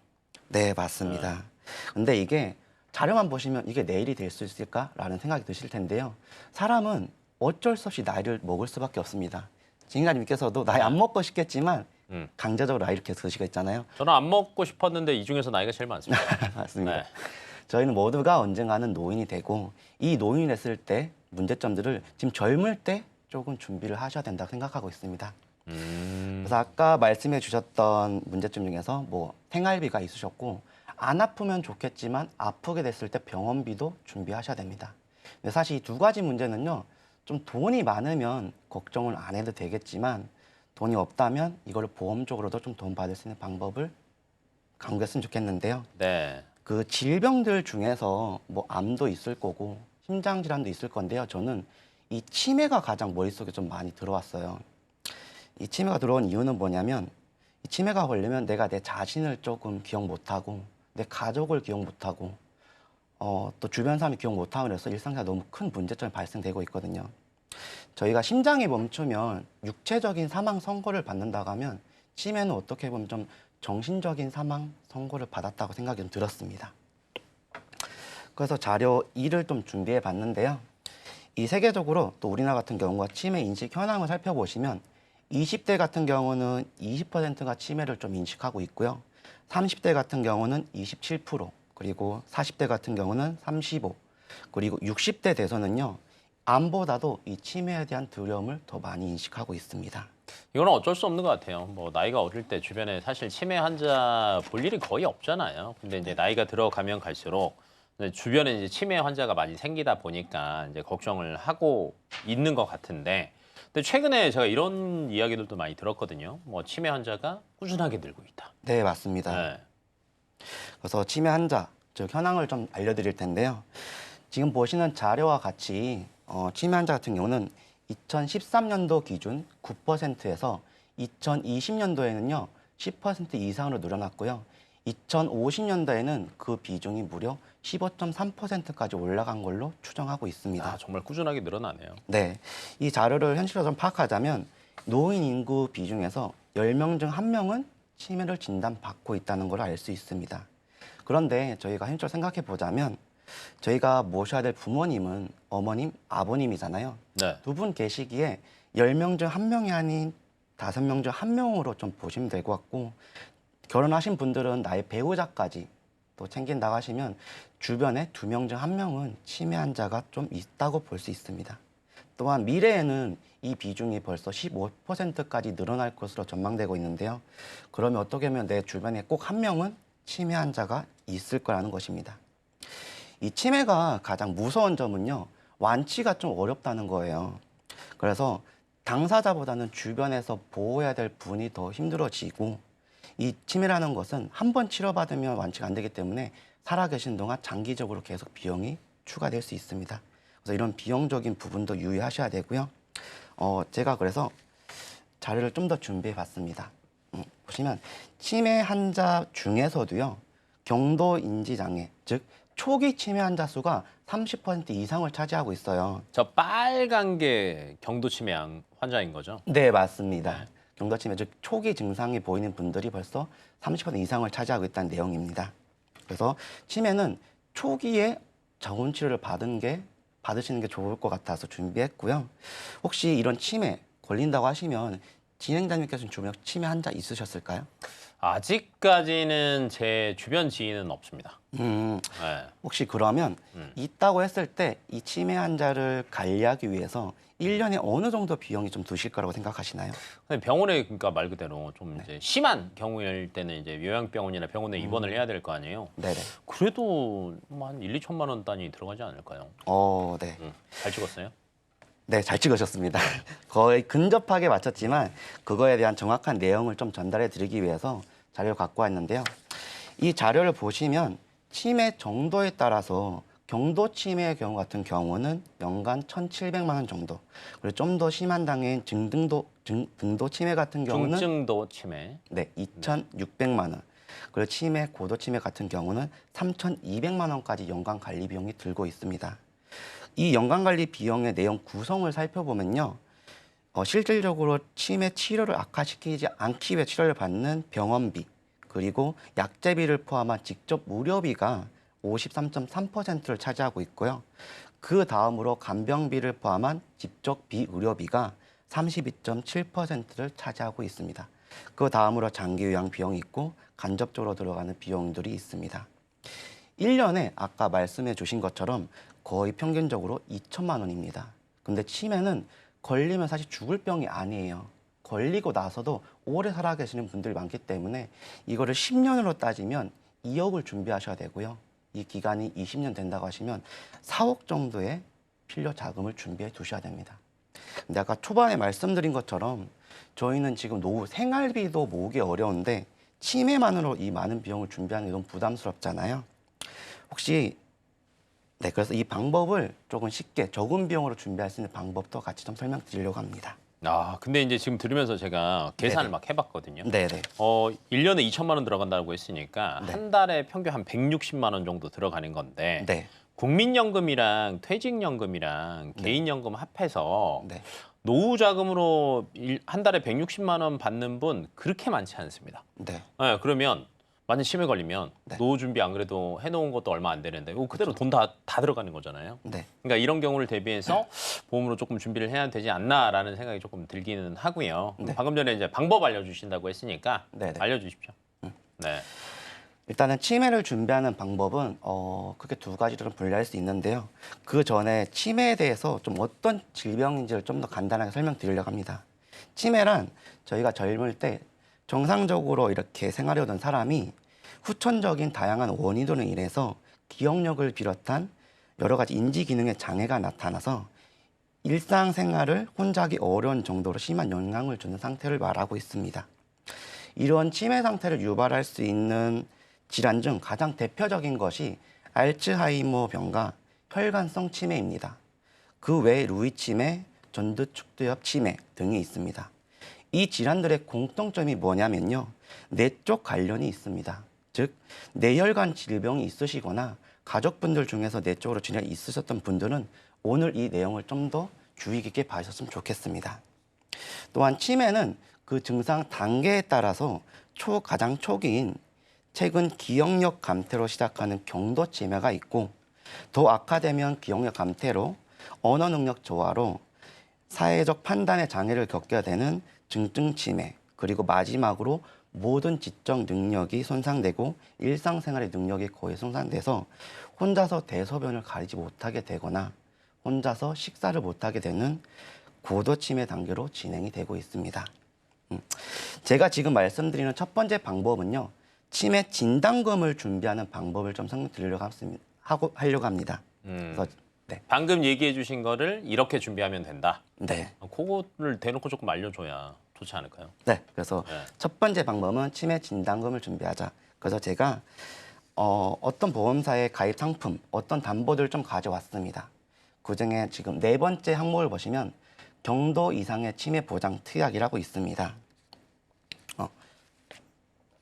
네, 맞습니다. 근데 이게 자료만 보시면 이게 내일이 될 수 있을까라는 생각이 드실 텐데요. 사람은 어쩔 수 없이 나이를 먹을 수밖에 없습니다. 지금님께서도 나이 안 먹고 싶겠지만 강제적으로 나이 이렇게 드시고 있잖아요. 저는 안 먹고 싶었는데 이 중에서 나이가 제일 많습니다. 맞습니다. 네. 저희는 모두가 언젠가는 노인이 되고 이 노인이 됐을 때 문제점들을 지금 젊을 때 조금 준비를 하셔야 된다고 생각하고 있습니다. 그래서 아까 말씀해 주셨던 문제점 중에서 뭐 생활비가 있으셨고 안 아프면 좋겠지만 아프게 됐을 때 병원비도 준비하셔야 됩니다. 근데 사실 이 두 가지 문제는요. 좀 돈이 많으면 걱정을 안 해도 되겠지만 돈이 없다면 이걸 보험적으로도 좀 도움 받을 수 있는 방법을 강구했으면 좋겠는데요. 네. 그 질병들 중에서 뭐 암도 있을 거고 심장 질환도 있을 건데요. 저는 이 치매가 가장 머릿속에 좀 많이 들어왔어요. 이 치매가 들어온 이유는 뭐냐면 이 치매가 걸리면 내가 내 자신을 조금 기억 못하고 내 가족을 기억 못하고 또 주변 사람이 기억 못하고 그래서 일상생활 너무 큰 문제점이 발생되고 있거든요. 저희가 심장이 멈추면 육체적인 사망 선고를 받는다고 하면 치매는 어떻게 보면 좀 정신적인 사망 선고를 받았다고 생각이 좀 들었습니다. 그래서 자료 2를 좀 준비해 봤는데요. 이 세계적으로 또 우리나라 같은 경우가 치매 인식 현황을 살펴보시면 20대 같은 경우는 20%가 치매를 좀 인식하고 있고요. 30대 같은 경우는 27%, 그리고 40대 같은 경우는 35%, 그리고 60대 돼서는요. 암보다도 이 치매에 대한 두려움을 더 많이 인식하고 있습니다. 이거는 어쩔 수 없는 것 같아요. 뭐 나이가 어릴 때 주변에 사실 치매 환자 볼 일이 거의 없잖아요. 근데 이제 나이가 들어가면 갈수록 주변에 이제 치매 환자가 많이 생기다 보니까 이제 걱정을 하고 있는 것 같은데, 근데 최근에 제가 이런 이야기들도 많이 들었거든요. 뭐 치매 환자가 꾸준하게 늘고 있다. 네, 맞습니다. 네. 그래서 치매 환자, 즉 현황을 좀 알려드릴 텐데요. 지금 보시는 자료와 같이 치매 환자 같은 경우는 2013년도 기준 9%에서 2020년도에는요 10% 이상으로 늘어났고요. 2050년도에는 그 비중이 무려 15.3%까지 올라간 걸로 추정하고 있습니다. 아, 정말 꾸준하게 늘어나네요. 네, 이 자료를 현실적으로 좀 파악하자면 노인 인구 비중에서 10명 중 1명은 치매를 진단받고 있다는 걸 알 수 있습니다. 그런데 저희가 현실적으로 생각해 보자면 저희가 모셔야 될 부모님은 어머님, 아버님이잖아요. 네. 두 분 계시기에 10명 중 1명이 아닌 5명 중 1명으로 좀 보시면 될 것 같고, 결혼하신 분들은 나의 배우자까지 또 챙긴다고 하시면 주변에 2명 중 1명은 치매 환자가 좀 있다고 볼 수 있습니다. 또한 미래에는 이 비중이 벌써 15%까지 늘어날 것으로 전망되고 있는데요. 그러면 어떻게 보면 내 주변에 꼭 1명은 치매 환자가 있을 거라는 것입니다. 이 치매가 가장 무서운 점은요, 완치가 좀 어렵다는 거예요. 그래서 당사자보다는 주변에서 보호해야 될 분이 더 힘들어지고, 이 치매라는 것은 한 번 치료받으면 완치가 안 되기 때문에 살아계신 동안 장기적으로 계속 비용이 추가될 수 있습니다. 그래서 이런 비용적인 부분도 유의하셔야 되고요. 제가 그래서 자료를 좀 더 준비해 봤습니다. 보시면 치매 환자 중에서도요, 경도 인지 장애, 즉 초기 치매 환자 수가 30% 이상을 차지하고 있어요. 저 빨간 게 경도 치매 환자인 거죠? 네, 맞습니다. 경도 치매, 즉 초기 증상이 보이는 분들이 벌써 30% 이상을 차지하고 있다는 내용입니다. 그래서 치매는 초기에 자원 치료를 받으시는 게 좋을 것 같아서 준비했고요. 혹시 이런 치매 걸린다고 하시면 진행자님께서는 주변에 치매 환자 있으셨을까요? 아직까지는 제 주변 지인은 없습니다. 네. 혹시 그러면 있다고 했을 때 이 치매 환자를 관리하기 위해서 1년에 어느 정도 비용이 좀 드실 거라고 생각하시나요? 근데 병원에 그러니까 말 그대로 좀 이제 심한 경우일 때는 이제 요양병원이나 병원에 입원을 해야 될 거 아니에요. 네네. 그래도 뭐 한 1, 2천만 원 단위 들어가지 않을까요? 네. 잘 찍었어요? 네, 잘 찍으셨습니다. 거의 근접하게 맞췄지만 그거에 대한 정확한 내용을 좀 전달해 드리기 위해서 자료를 갖고 왔는데요. 이 자료를 보시면 치매 정도에 따라서 경도 치매의 경우 같은 경우는 연간 1,700만 원 정도, 그리고 좀 더 심한 단계인 중등도 치매 같은 경우는 중증도 치매. 네, 2,600만 원. 그리고 치매, 고도 치매 같은 경우는 3,200만 원까지 연간 관리 비용이 들고 있습니다. 이 연간 관리 비용의 내용 구성을 살펴보면요, 실질적으로 치매 치료를 악화시키지 않기 위해 치료를 받는 병원비, 그리고 약제비를 포함한 직접 의료비가 53.3%를 차지하고 있고요. 그 다음으로 간병비를 포함한 직접 비의료비가 32.7%를 차지하고 있습니다. 그 다음으로 장기 요양 비용이 있고 간접적으로 들어가는 비용들이 있습니다. 1년에 아까 말씀해 주신 것처럼 거의 평균적으로 2천만 원입니다. 근데 치매는 걸리면 사실 죽을 병이 아니에요. 걸리고 나서도 오래 살아 계시는 분들이 많기 때문에 이거를 10년으로 따지면 2억을 준비하셔야 되고요. 이 기간이 20년 된다고 하시면 4억 정도의 필요 자금을 준비해 두셔야 됩니다. 근데 아까 초반에 말씀드린 것처럼 저희는 지금 노후 생활비도 모으기 어려운데 치매만으로 이 많은 비용을 준비하는 게 너무 부담스럽잖아요. 혹시 그래서 이 방법을 조금 쉽게 적은 비용으로 준비할 수 있는 방법도 같이 좀 설명드리려고 합니다. 아, 근데 이제 지금 들으면서 제가 계산을 네네. 막 해봤거든요. 네네. 1년에 2천만 원 들어간다고 했으니까 네. 한 달에 평균 한 160만 원 정도 들어가는 건데 네. 국민연금이랑 퇴직연금이랑 개인연금 합해서 네. 노후 자금으로 한 달에 160만 원 받는 분 그렇게 많지 않습니다. 네. 네, 그러면 만약 치매 걸리면 네. 노후 준비 안 그래도 해놓은 것도 얼마 안 되는데 이거 그대로 돈 다 들어가는 거잖아요. 네. 그러니까 이런 경우를 대비해서 보험으로 조금 준비를 해야 되지 않나라는 생각이 조금 들기는 하고요. 네. 방금 전에 이제 방법 알려주신다고 했으니까 네네. 알려주십시오. 네. 일단은 치매를 준비하는 방법은 크게 두 가지로 분류할 수 있는데요. 그 전에 치매에 대해서 좀 어떤 질병인지를 좀 더 간단하게 설명드리려고 합니다. 치매란 저희가 젊을 때 정상적으로 이렇게 생활해오던 사람이 후천적인 다양한 원인으로 인해서 기억력을 비롯한 여러 가지 인지 기능의 장애가 나타나서 일상생활을 혼자 하기 어려운 정도로 심한 영향을 주는 상태를 말하고 있습니다. 이런 치매 상태를 유발할 수 있는 질환 중 가장 대표적인 것이 알츠하이머 병과 혈관성 치매입니다. 그 외에 루이 치매, 전두축두엽 치매 등이 있습니다. 이 질환들의 공통점이 뭐냐면요. 뇌 쪽 관련이 있습니다. 즉, 뇌혈관 질병이 있으시거나 가족분들 중에서 뇌 쪽으로 질환이 있으셨던 분들은 오늘 이 내용을 좀 더 주의 깊게 봐주셨으면 좋겠습니다. 또한 치매는 그 증상 단계에 따라서 가장 초기인 최근 기억력 감퇴로 시작하는 경도 치매가 있고 더 악화되면 기억력 감퇴로 언어 능력 저하로 사회적 판단의 장애를 겪게 되는 증증 치매 그리고 마지막으로 모든 지적 능력이 손상되고 일상생활의 능력이 거의 손상돼서 혼자서 대소변을 가리지 못하게 되거나 혼자서 식사를 못하게 되는 고도 치매 단계로 진행이 되고 있습니다. 제가 지금 말씀드리는 첫 번째 방법은요. 치매 진단금을 준비하는 방법을 좀 설명드리려고 하려고 합니다. 그래서 방금 얘기해 주신 거를 이렇게 준비하면 된다. 네. 그거를 대놓고 조금 알려줘야 좋지 않을까요? 네. 그래서 네. 첫 번째 방법은 치매 진단금을 준비하자. 그래서 제가 어떤 보험사의 가입 상품, 어떤 담보들을 좀 가져왔습니다. 그중에 지금 네 번째 항목을 보시면 경도 이상의 치매 보장 특약이라고 있습니다.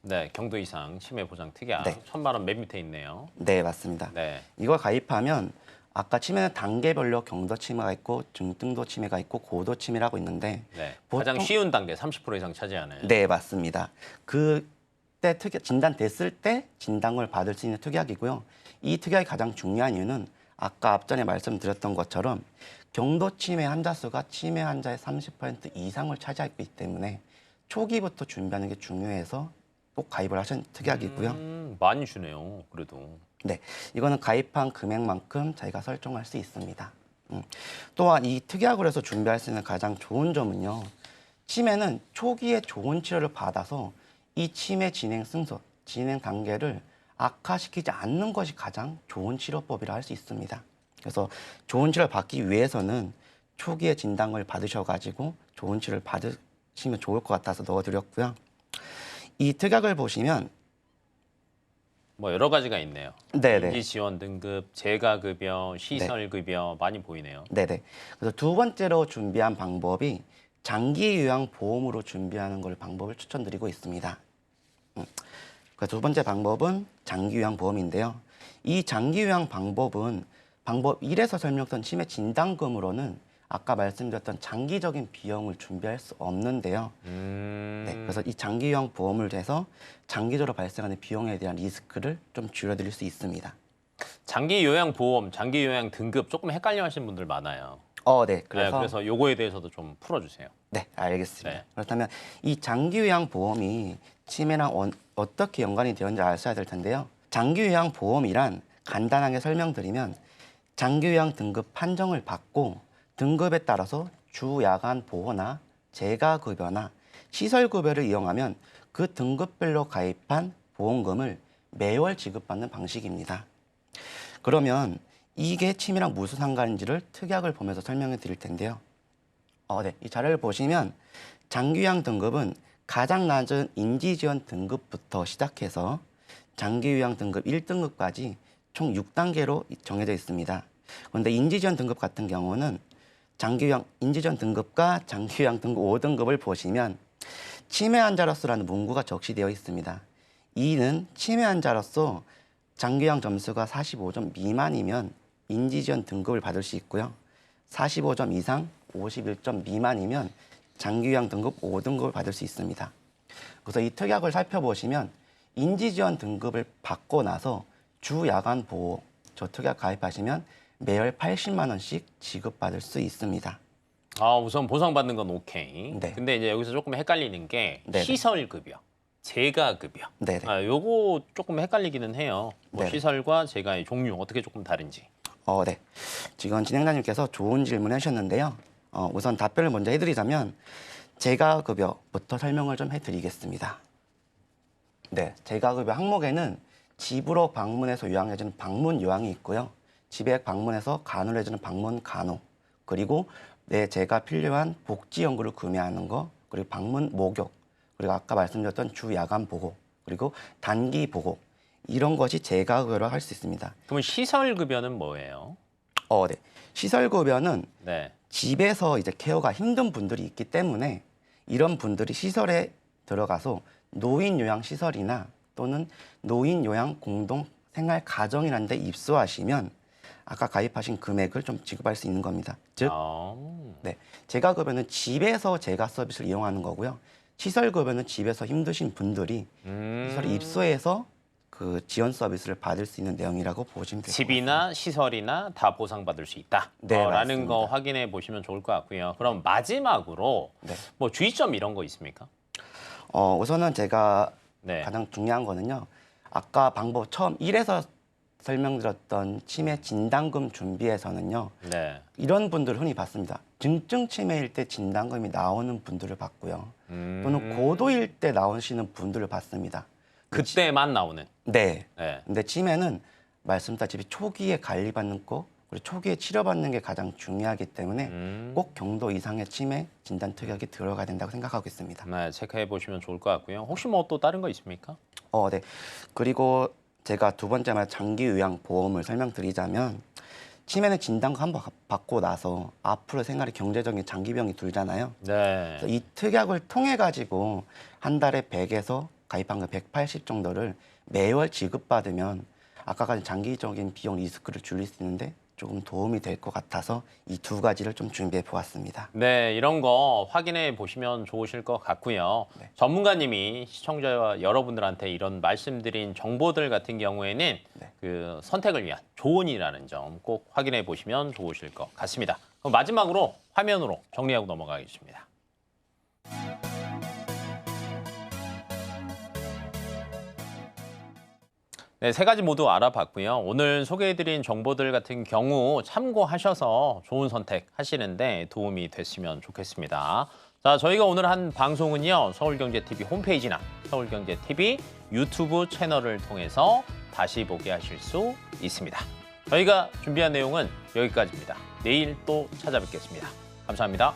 네, 경도 이상 치매 보장 특약 네. 1,000만 원 맨 밑에 있네요. 네, 맞습니다. 네. 이걸 가입하면 아까 치매는 단계별로 경도 치매가 있고 중등도 치매가 있고 고도 치매라고 있는데 네. 보통- 가장 쉬운 단계 30% 이상 차지하는. 네, 맞습니다. 그때 진단됐을 때 진단을 받을 수 있는 특약이고요. 이 특약이 가장 중요한 이유는 아까 앞전에 말씀드렸던 것처럼 경도 치매 환자 수가 치매 환자의 30% 이상을 차지하고 있기 때문에 초기부터 준비하는 게 중요해서 꼭 가입을 하신 특약이고요. 많이 주네요. 그래도. 네, 이거는 가입한 금액만큼 저희가 설정할 수 있습니다. 또한 이 특약으로 해서 준비할 수 있는 가장 좋은 점은요. 치매는 초기에 좋은 치료를 받아서 이 치매 진행 순서, 진행 단계를 악화시키지 않는 것이 가장 좋은 치료법이라 할 수 있습니다. 그래서 좋은 치료를 받기 위해서는 초기에 진단을 받으셔가지고 좋은 치료를 받으시면 좋을 것 같아서 넣어드렸고요. 이 특약을 보시면 뭐 여러 가지가 있네요. 네네. 인지 지원 등급, 재가급여, 시설급여 많이 보이네요. 네네. 그래서 두 번째로 준비한 방법이 장기 요양 보험으로 준비하는 걸 방법을 추천드리고 있습니다. 그 두 번째 방법은 장기 요양 보험인데요. 이 장기 요양 방법은 방법 1에서 설명했던 치매 진단금으로는 아까 말씀드렸던 장기적인 비용을 준비할 수 없는데요. 네, 그래서 이 장기 요양 보험을 해서 장기적으로 발생하는 비용에 대한 리스크를 좀 줄여드릴 수 있습니다. 장기 요양 보험, 장기 요양 등급 조금 헷갈려 하시는 분들 많아요. 네. 그래서 요거에 대해서도 좀 풀어주세요. 네, 알겠습니다. 네. 그렇다면 이 장기요양보험이 치매랑 어떻게 연관이 되었는지 아셔야 될 텐데요. 장기요양보험이란 간단하게 설명드리면 장기요양 등급 판정을 받고 등급에 따라서 주 야간 보호나 재가급여나 시설급여를 이용하면 그 등급별로 가입한 보험금을 매월 지급받는 방식입니다. 그러면 이게 치매랑 무슨 상관인지를 특약을 보면서 설명해 드릴 텐데요. 네. 이 자료를 보시면 장기요양 등급은 가장 낮은 인지지원 등급부터 시작해서 장기요양 등급 1등급까지 총 6단계로 정해져 있습니다. 그런데 인지지원 등급 같은 경우는 장기요양 인지지원 등급과 장기요양 등급 5등급을 보시면 치매 환자로서라는 문구가 적시되어 있습니다. 이는 치매 환자로서 장기요양 점수가 45점 미만이면 인지지원 등급을 받을 수 있고요. 45점 이상 51점 미만이면 장기요양 등급 5등급을 받을 수 있습니다. 그래서 이 특약을 살펴보시면 인지지원 등급을 받고 나서 주 야간 보호 저 특약 가입하시면 매월 80만 원씩 지급받을 수 있습니다. 우선 보상받는 건 오케이. 네. 근데 이제 여기서 조금 헷갈리는 게 네네. 시설급여, 재가급여. 네네. 요거 조금 헷갈리기는 해요. 뭐 네네. 시설과 재가의 종류 어떻게 조금 다른지. 네. 지금 진행자님께서 좋은 질문 해주셨는데요. 우선 답변을 먼저 해드리자면 재가급여부터 설명을 좀 해드리겠습니다. 네, 재가급여 항목에는 집으로 방문해서 요양해주는 방문 요양이 있고요. 집에 방문해서 간호를 해주는 방문 간호, 그리고 제가 필요한 복지 연구를 구매하는 거, 그리고 방문 목욕, 그리고 아까 말씀드렸던 주 야간 보호, 그리고 단기 보호, 이런 것이 재가급여로 할 수 있습니다. 그러면 시설급여는 뭐예요? 네. 시설급여는 네. 집에서 이제 케어가 힘든 분들이 있기 때문에 이런 분들이 시설에 들어가서 노인 요양 시설이나 또는 노인 요양 공동 생활 가정이라는 데 입소하시면 아까 가입하신 금액을 좀 지급할 수 있는 겁니다. 즉, 네, 재가급여는 집에서 재가 서비스를 이용하는 거고요. 시설급여는 집에서 힘드신 분들이 시설에 입소해서 그 지원 서비스를 받을 수 있는 내용이라고 보시면 됩니다. 집이나 시설이나 다 보상받을 수 있다. 네, 라는 맞습니다. 거 확인해 보시면 좋을 것 같고요. 그럼 마지막으로 네. 뭐 주의점 이런 거 있습니까? 우선은 제가 네. 가장 중요한 거는요. 아까 방법 처음 1에서 설명드렸던 치매 진단금 준비에서는요. 네. 이런 분들을 흔히 봤습니다. 중증 치매일 때 진단금이 나오는 분들을 봤고요. 또는 고도일 때 나오시는 분들을 봤습니다. 그때만 나오는. 네. 네. 근데 치매는 말씀드렸다시피 초기에 관리받는 거, 그리고 초기에 치료받는 게 가장 중요하기 때문에 꼭 경도 이상의 치매 진단 특약이 들어가야 된다고 생각하고 있습니다. 네, 체크해 보시면 좋을 것 같고요. 혹시 뭐 또 다른 거 있습니까? 네. 그리고 제가 두 번째 말 장기 요양 보험을 설명드리자면 치매는 진단금 한번 받고 나서 앞으로 생활에 경제적인 장기병이 들잖아요. 네. 그래서 이 특약을 통해 가지고 한 달에 100에서 가입한 거 180 정도를 매월 지급받으면 아까까지 장기적인 비용 리스크를 줄일 수 있는데 조금 도움이 될 것 같아서 이 두 가지를 좀 준비해 보았습니다. 네, 이런 거 확인해 보시면 좋으실 것 같고요. 네. 전문가님이 시청자와 여러분들한테 이런 말씀드린 정보들 같은 경우에는 네. 그 선택을 위한 조언이라는 점 꼭 확인해 보시면 좋으실 것 같습니다. 그럼 마지막으로 화면으로 정리하고 넘어가겠습니다. 네, 세 가지 모두 알아봤고요. 오늘 소개해드린 정보들 같은 경우 참고하셔서 좋은 선택 하시는데 도움이 됐으면 좋겠습니다. 자, 저희가 오늘 한 방송은요. 서울경제TV 홈페이지나 서울경제TV 유튜브 채널을 통해서 다시 보게 하실 수 있습니다. 저희가 준비한 내용은 여기까지입니다. 내일 또 찾아뵙겠습니다. 감사합니다.